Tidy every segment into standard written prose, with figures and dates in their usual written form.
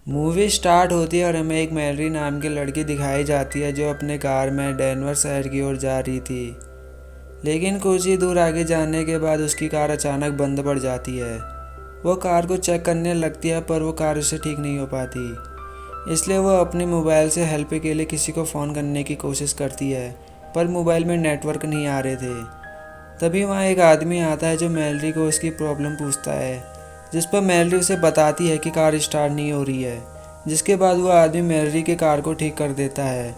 Movie start होती है और हमें एक मैलरी नाम की लड़की दिखाई जाती है जो अपने कार में डेनवर शहर की ओर जा रही थी। लेकिन कुछ ही दूर आगे जाने के बाद उसकी कार अचानक बंद पड़ जाती है। वो कार को चेक करने लगती है पर वो कार उससे ठीक नहीं हो पाती। इसलिए वो अपने मोबाइल से हेल्प के लिए किसी को फ़ोन करने की कोशिश करती है पर मोबाइल में नेटवर्क नहीं आ रहे थे। तभी वहाँ एक आदमी आता है जो मैलरी को उसकी प्रॉब्लम पूछता है, जिस पर मैलरी उसे बताती है कि कार स्टार्ट नहीं हो रही है। जिसके बाद वो आदमी मैलरी के कार को ठीक कर देता है।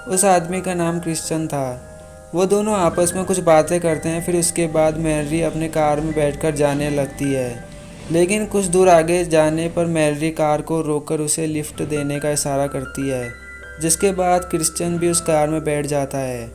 उस आदमी का नाम क्रिश्चियन था। वो दोनों आपस में कुछ बातें करते हैं। फिर उसके बाद मैलरी अपने कार में बैठकर जाने लगती है। लेकिन कुछ दूर आगे जाने पर मैलरी कार को रोककर उसे लिफ्ट देने का इशारा करती है। जिसके बाद क्रिश्चियन भी उस कार में बैठ जाता है।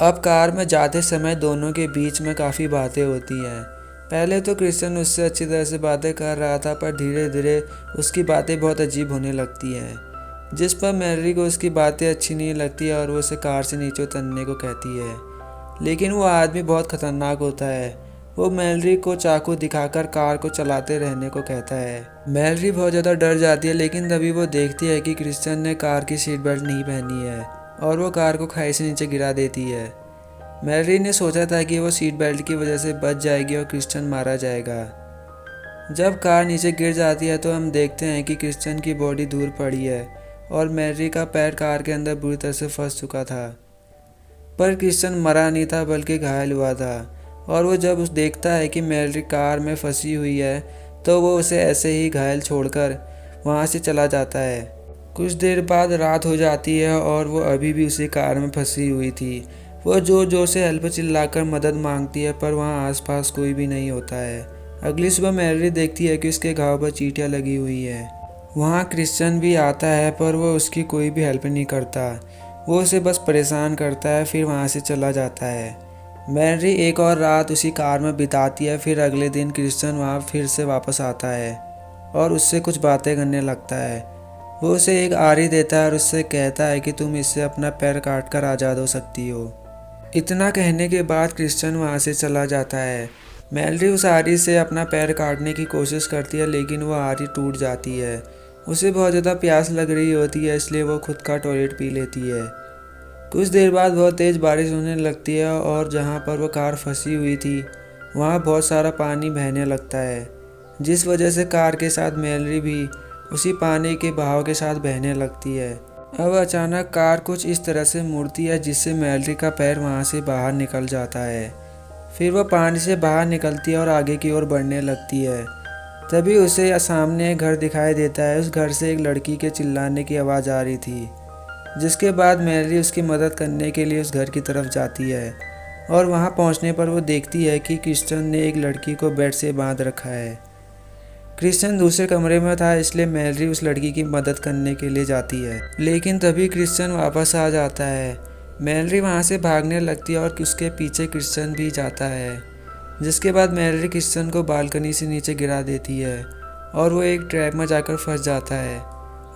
अब कार में जाते समय दोनों के बीच में काफ़ी बातें होती हैं। पहले तो क्रिश्चियन उससे अच्छी तरह से बातें कर रहा था पर धीरे धीरे उसकी बातें बहुत अजीब होने लगती हैं। जिस पर मैलरी को उसकी बातें अच्छी नहीं लगती और वो उसे कार से नीचे उतरने को कहती है। लेकिन वो आदमी बहुत ख़तरनाक होता है। वो मैलरी को चाकू दिखाकर कार को चलाते रहने को कहता है। मैलरी बहुत ज़्यादा डर जाती है लेकिन तभी वो देखती है कि क्रिश्चियन ने कार की सीट बेल्ट नहीं पहनी है और वो कार को खाई से नीचे गिरा देती है। मैलरी ने सोचा था कि वो सीट बेल्ट की वजह से बच जाएगी और क्रिश्चियन मारा जाएगा। जब कार नीचे गिर जाती है तो हम देखते हैं कि क्रिश्चियन की बॉडी दूर पड़ी है और मैलरी का पैर कार के अंदर बुरी तरह से फंस चुका था। पर क्रिश्चियन मरा नहीं था बल्कि घायल हुआ था। और वो जब उस देखता है कि मैलरी कार में फंसी हुई है तो वो उसे ऐसे ही घायल छोड़कर वहाँ से चला जाता है। कुछ देर बाद रात हो जाती है और वो अभी भी उसी कार में फंसी हुई थी। वो जोर जोर से हेल्प चिल्लाकर मदद मांगती है पर वहाँ आसपास कोई भी नहीं होता है। अगली सुबह मैलरी देखती है कि उसके घाव पर चींटियाँ लगी हुई है। वहाँ क्रिश्चियन भी आता है पर वो उसकी कोई भी हेल्प नहीं करता। वो उसे बस परेशान करता है फिर वहाँ से चला जाता है। मैलरी एक और रात उसी कार में बिताती है। फिर अगले दिन क्रिश्चियन वहाँ फिर से वापस आता है और उससे कुछ बातें करने लगता है। वो उसे एक आरी देता है और उससे कहता है कि तुम इससे अपना पैर काट कर आज़ाद हो सकती हो। इतना कहने के बाद क्रिश्चियन वहाँ से चला जाता है। मैलरी उस आरी से अपना पैर काटने की कोशिश करती है लेकिन वो आरी टूट जाती है। उसे बहुत ज़्यादा प्यास लग रही होती है इसलिए वो खुद का टॉयलेट पी लेती है। कुछ देर बाद बहुत तेज़ बारिश होने लगती है और जहाँ पर वो कार फंसी हुई थी वहाँ बहुत सारा पानी बहने लगता है, जिस वजह से कार के साथ मैलरी भी उसी पानी के बहाव के साथ बहने लगती है। अब अचानक कार कुछ इस तरह से मुड़ती है जिससे मैलरी का पैर वहाँ से बाहर निकल जाता है। फिर वह पानी से बाहर निकलती है और आगे की ओर बढ़ने लगती है। तभी उसे सामने एक घर दिखाई देता है। उस घर से एक लड़की के चिल्लाने की आवाज़ आ रही थी। जिसके बाद मैलरी उसकी मदद करने के लिए उस घर की तरफ जाती है और वहाँ पहुँचने पर वो देखती है कि क्रिश्चियन ने एक लड़की को बेड से बांध रखा है। क्रिश्चियन दूसरे कमरे में था इसलिए मैलरी उस लड़की की मदद करने के लिए जाती है। लेकिन तभी क्रिश्चियन वापस आ जाता है। मैलरी वहाँ से भागने लगती है और उसके पीछे क्रिश्चियन भी जाता है। जिसके बाद मैलरी क्रिश्चियन को बालकनी से नीचे गिरा देती है और वो एक ट्रैप में जाकर फंस जाता है।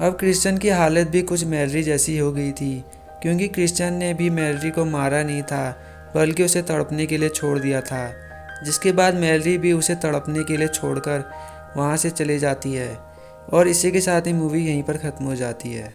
अब क्रिश्चियन की हालत भी कुछ मैलरी जैसी हो गई थी क्योंकि क्रिश्चियन ने भी मैलरी को मारा नहीं था बल्कि उसे तड़पने के लिए छोड़ दिया था। जिसके बाद मैलरी भी उसे तड़पने के लिए छोड़कर वहाँ से चली जाती है और इसी के साथ ही मूवी यहीं पर ख़त्म हो जाती है।